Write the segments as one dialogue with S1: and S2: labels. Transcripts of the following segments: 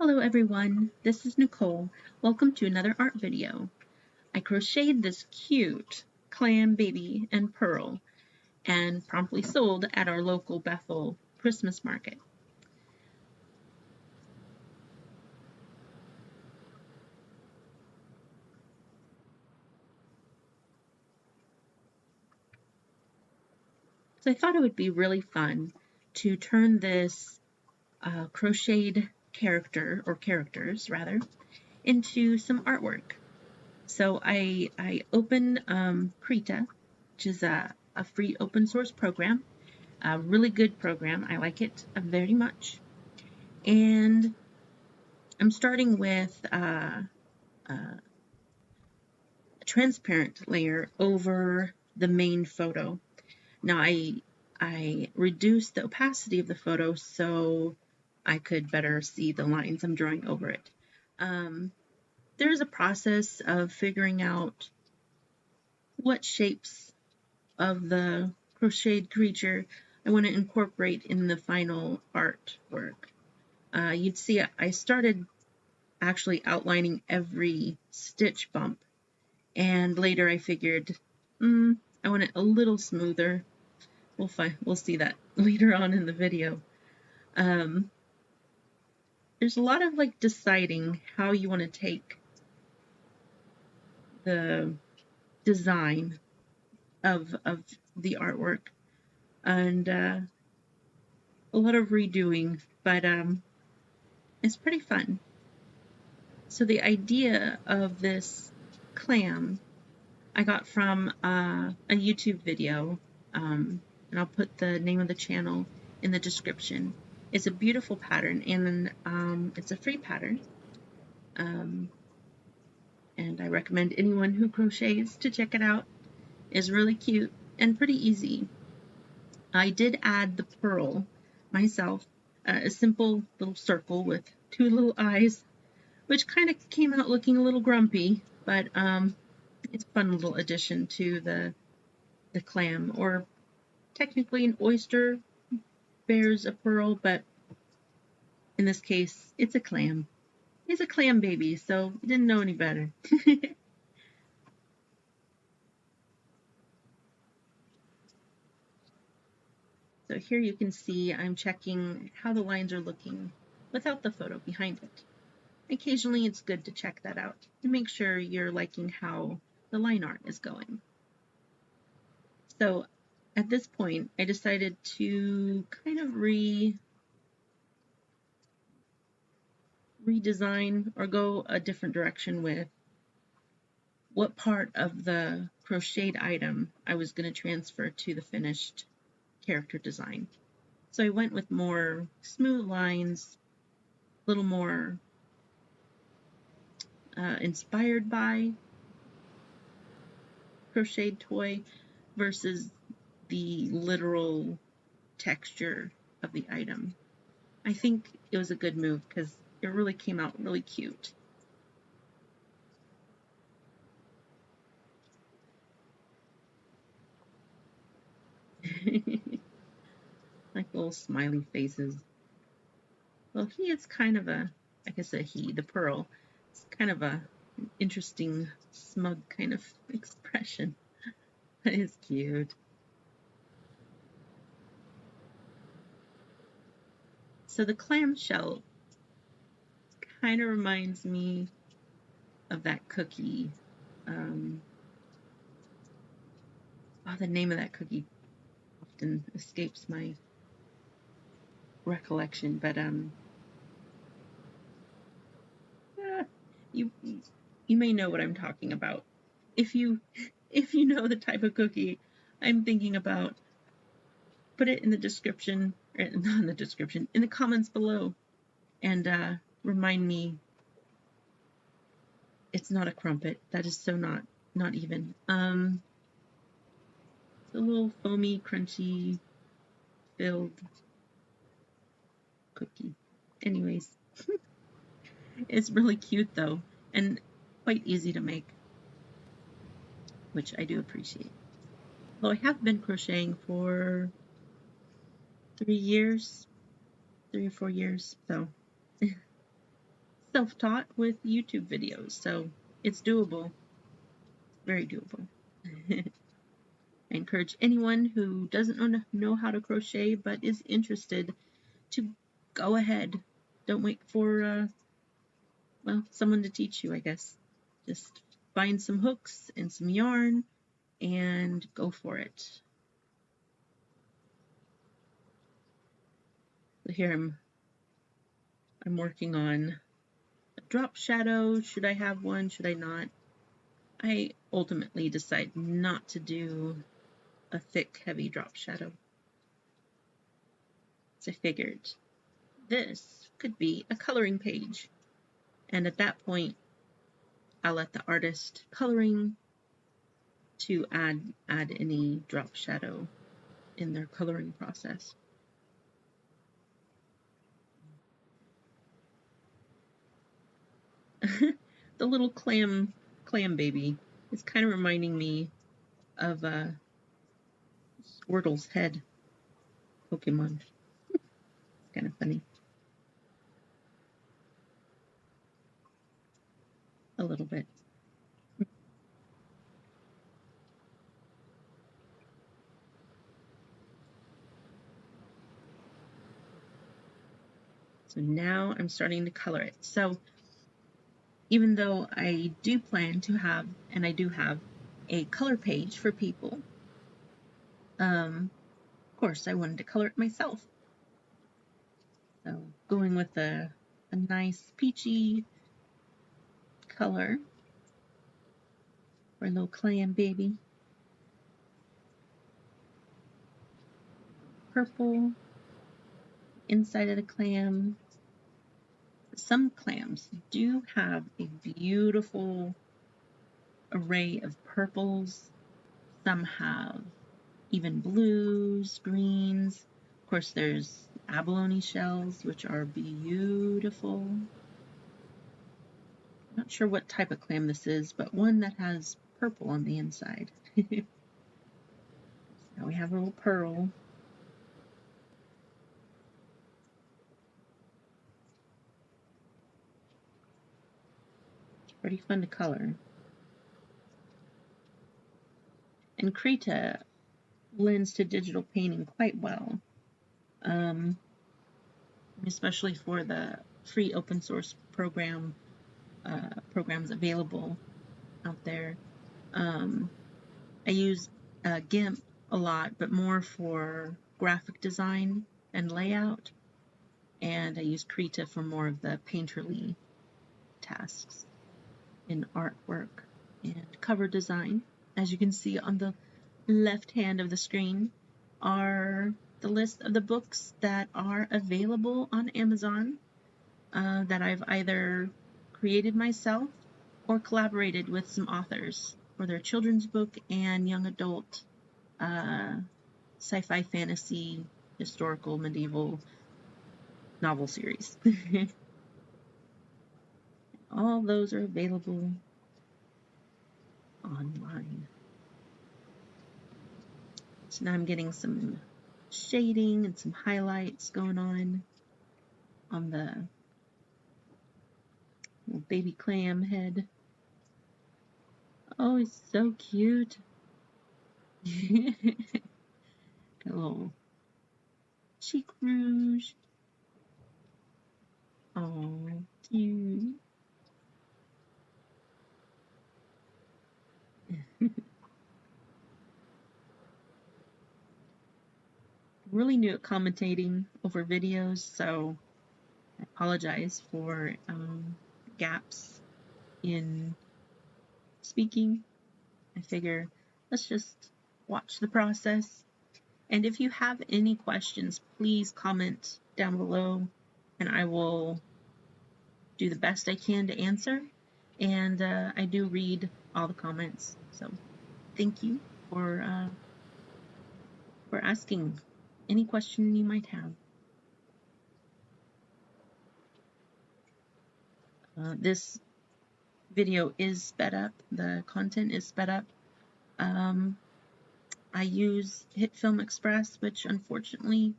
S1: Hello everyone, this is Nicole. Welcome to another art video. I crocheted this cute Clam Baby and Pearl and promptly sold at our local Bethel Christmas market. So I thought it would be really fun to turn this crocheted character, or characters rather, into some artwork. So I opened Krita, which is a free open source program, a really good program. I like it very much. And I'm starting with a transparent layer over the main photo. Now I reduced the opacity of the photo so I could better see the lines I'm drawing over it. There's a process of figuring out what shapes of the crocheted creature I want to incorporate in the final artwork. You'd see I started actually outlining every stitch bump, and later I figured I want it a little smoother. We'll see that later on in the video. There's a lot of deciding how you want to take the design of the artwork, and a lot of redoing, but it's pretty fun. So the idea of this clam I got from a YouTube video, and I'll put the name of the channel in the description. It's a beautiful pattern, and it's a free pattern, and I recommend anyone who crochets to check it out. It's really cute and pretty easy. I did add the pearl myself, a simple little circle with two little eyes, which kind of came out looking a little grumpy, but it's a fun little addition to the clam, or technically an oyster bears a pearl, but in this case, it's a clam. It's a clam baby, so I didn't know any better. So here you can see I'm checking how the lines are looking without the photo behind it. Occasionally it's good to check that out to make sure you're liking how the line art is going. So at this point, I decided to kind of redesign or go a different direction with what part of the crocheted item I was going to transfer to the finished character design. So I went with more smooth lines, a little more inspired by crocheted toy versus the literal texture of the item. I think it was a good move because it really came out really cute. Like little smiley faces. Well, he is kind of a, like I said, the pearl, it's kind of an interesting, smug kind of expression. It's cute. So the clamshell kind of reminds me of that cookie. The name of that cookie often escapes my recollection, but you may know what I'm talking about. If you know the type of cookie I'm thinking about, put it in the description, or not in the description, in the comments below, and remind me. It's not a crumpet. That is so not even. It's a little foamy, crunchy, filled cookie. Anyways, it's really cute though, and quite easy to make, which I do appreciate. Well, I have been crocheting for 3 or 4 years, so self-taught with YouTube videos, so it's doable. Very doable. I encourage anyone who doesn't know how to crochet but is interested to go ahead. Don't wait for well, someone to teach you, I guess. Just find some hooks and some yarn and go for it. So here I'm working on a drop shadow. Should I have one? Should I not? I ultimately decide not to do a thick, heavy drop shadow. So I figured this could be a coloring page. And at that point, I'll let the artist coloring to add any drop shadow in their coloring process. The little clam baby is kind of reminding me of Squirtle's head Pokemon. It's kind of funny. A little bit. So now I'm starting to color it. So even though I do plan to have, and I do have, a color page for people, of course I wanted to color it myself. So going with a nice peachy color for a little clam baby. Purple, inside of the clam. Some clams do have a beautiful array of purples. Some have even blues, greens. Of course, there's abalone shells, which are beautiful. Not sure what type of clam this is, but one that has purple on the inside. Now we have a little pearl. It's pretty fun to color. And Krita lends to digital painting quite well, especially for the free open source programs available out there. I use GIMP a lot, but more for graphic design and layout, and I use Krita for more of the painterly tasks in artwork and cover design. As you can see on the left hand of the screen are the list of the books that are available on Amazon that I've either created myself or collaborated with some authors for their children's book and young adult sci-fi, fantasy, historical, medieval novel series. All those are available online. So now I'm getting some shading and some highlights going on the little baby clam head. Oh, he's so cute. Got a little cheek rouge. Oh, cute. Really new at commentating over videos, so I apologize for gaps in speaking. I figure let's just watch the process. And if you have any questions, please comment down below and I will do the best I can to answer. And I do read all the comments, so thank you for asking any question you might have. This video is sped up. The content is sped up. I use Hitfilm Express, which unfortunately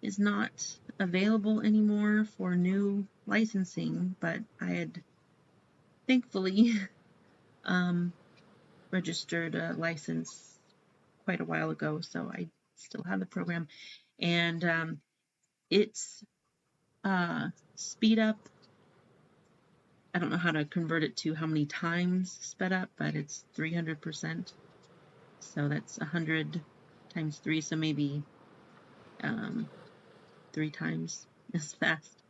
S1: is not available anymore for new licensing, but I had thankfully registered a license quite a while ago, so I still have the program, and it's speed up. I don't know how to convert it to how many times sped up, but it's 300%. So that's 100 times 3, so maybe 3 times as fast.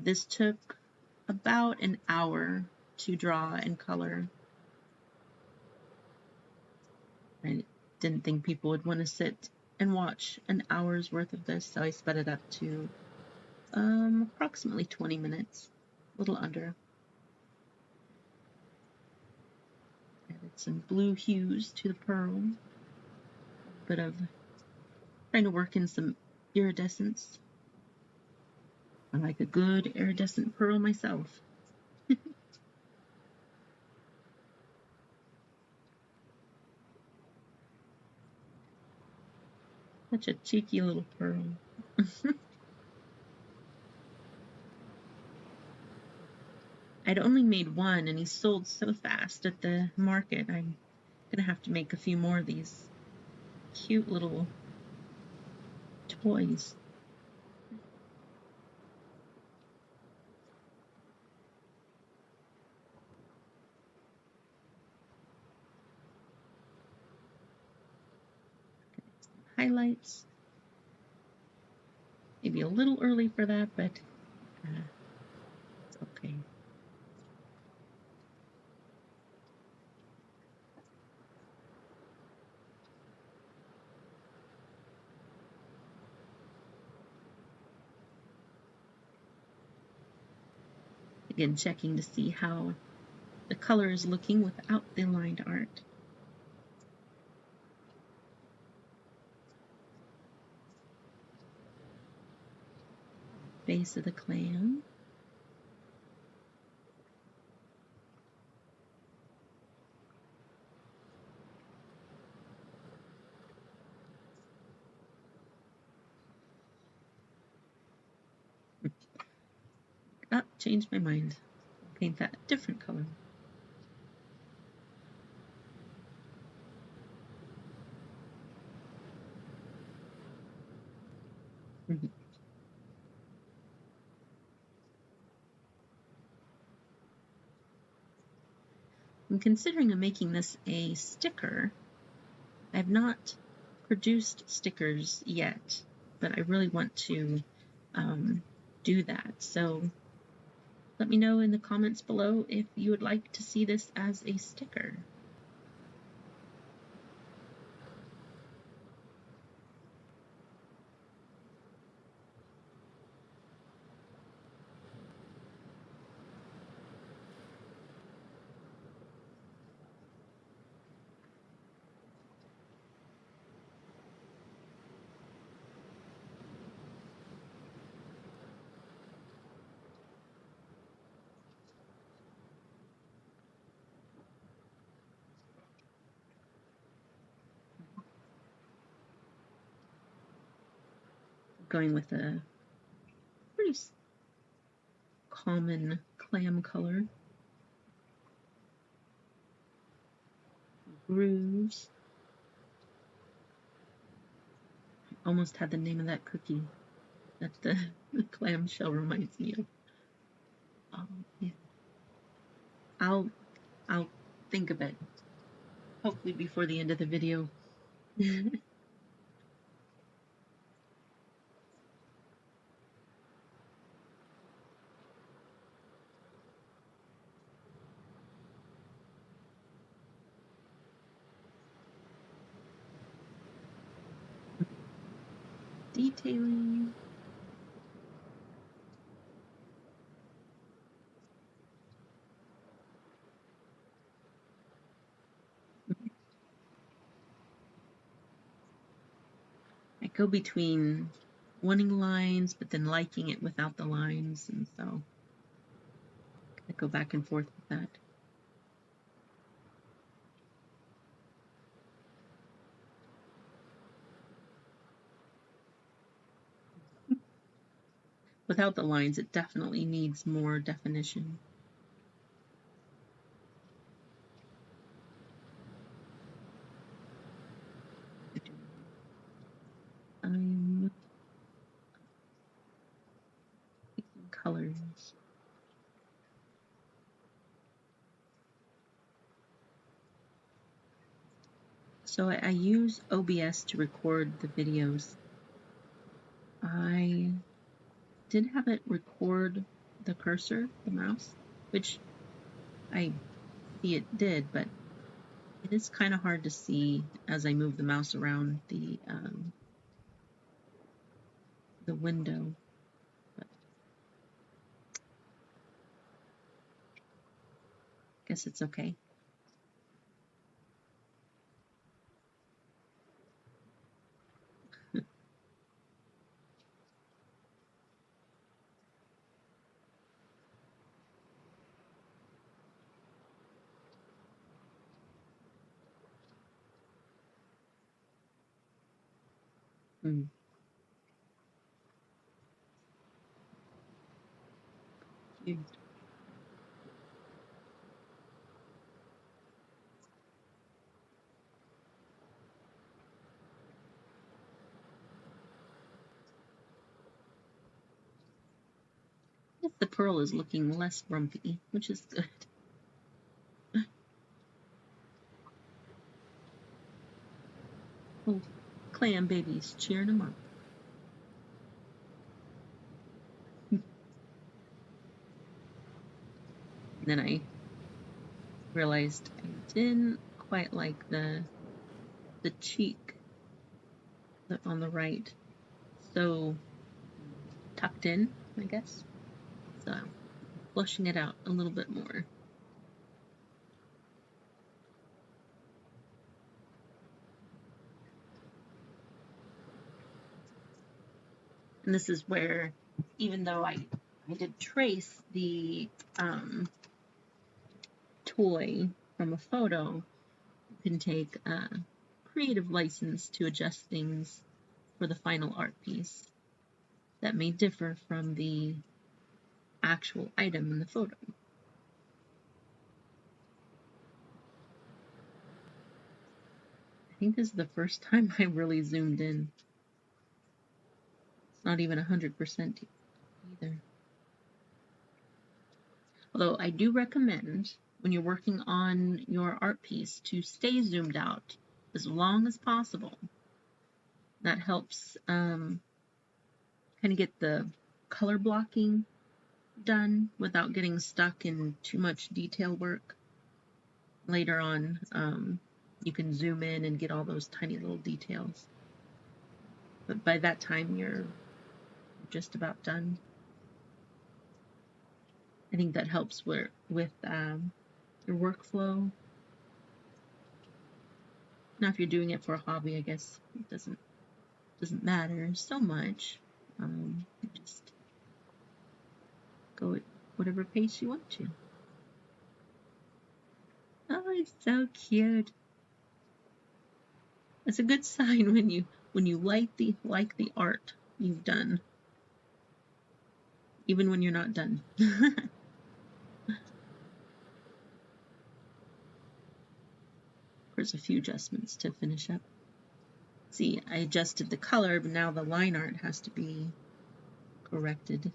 S1: This took about an hour to draw and color. I didn't think people would want to sit and watch an hour's worth of this, so I sped it up to approximately 20 minutes, a little under. Added some blue hues to the pearl, a bit of trying to work in some iridescence. I like a good iridescent pearl myself. Such a cheeky little pearl. I'd only made one, and he sold so fast at the market. I'm gonna have to make a few more of these cute little toys. Highlights. Maybe a little early for that, but it's okay. Again, checking to see how the color is looking without the lined art. Base of the clam. Oh, changed my mind. Paint that a different color. I'm considering making this a sticker. I've not produced stickers yet, but I really want to do that. So let me know in the comments below if you would like to see this as a sticker. Going with a pretty common clam color. Grooves. Almost had the name of that cookie that the clamshell reminds me of. Yeah. I'll think of it. Hopefully before the end of the video. Detailing. I go between wanting lines, but then liking it without the lines, and so I go back and forth with that. without the lines, it definitely needs more definition. I'm picking colors. So I use OBS to record the videos. I did have it record the cursor, the mouse, which I see it did, but it is kind of hard to see as I move the mouse around the window. But I guess it's okay. Mm. Cute. I guess the pearl is looking less grumpy, which is good. Oh, Clam Baby's cheering him up. And then I realized I didn't quite like the cheek on the right, so tucked in, I guess. So flushing it out a little bit more. And this is where, even though I did trace the toy from a photo, you can take a creative license to adjust things for the final art piece that may differ from the actual item in the photo. I think this is the first time I really zoomed in. It's not even 100% either. Although I do recommend, when you're working on your art piece, to stay zoomed out as long as possible. That helps kind of get the color blocking done without getting stuck in too much detail work. Later on, you can zoom in and get all those tiny little details. But by that time, you're just about done. I think that helps with your workflow. Now, if you're doing it for a hobby, I guess it doesn't matter so much. Just go at whatever pace you want to. Oh, it's so cute. It's a good sign when you like the art you've done, even when you're not done. There's a few adjustments to finish up. See, I adjusted the color, but now the line art has to be corrected.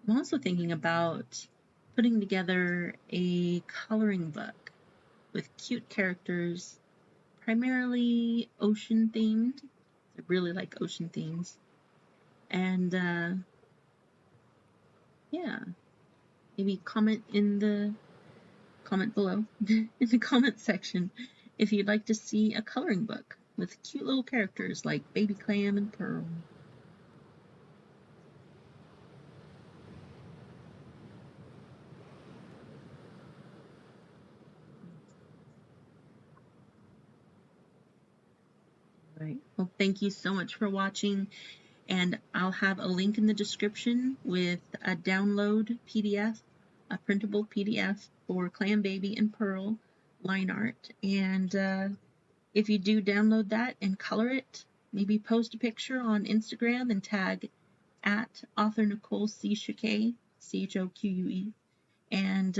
S1: I'm also thinking about putting together a coloring book with cute characters, primarily ocean themed. I really like ocean themes. And yeah, maybe comment below in the comment section if you'd like to see a coloring book with cute little characters like Baby Clam and Pearl. Right. Well, thank you so much for watching, and I'll have a link in the description with a download PDF a printable PDF for Clam Baby and Pearl line art. And if you do download that and color it, maybe post a picture on Instagram and tag at author Nicole C. Choquet, Choque. And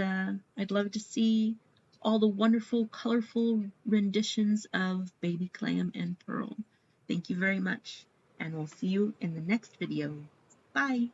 S1: I'd love to see all the wonderful, colorful renditions of Baby Clam and Pearl. Thank you very much, and we'll see you in the next video. Bye!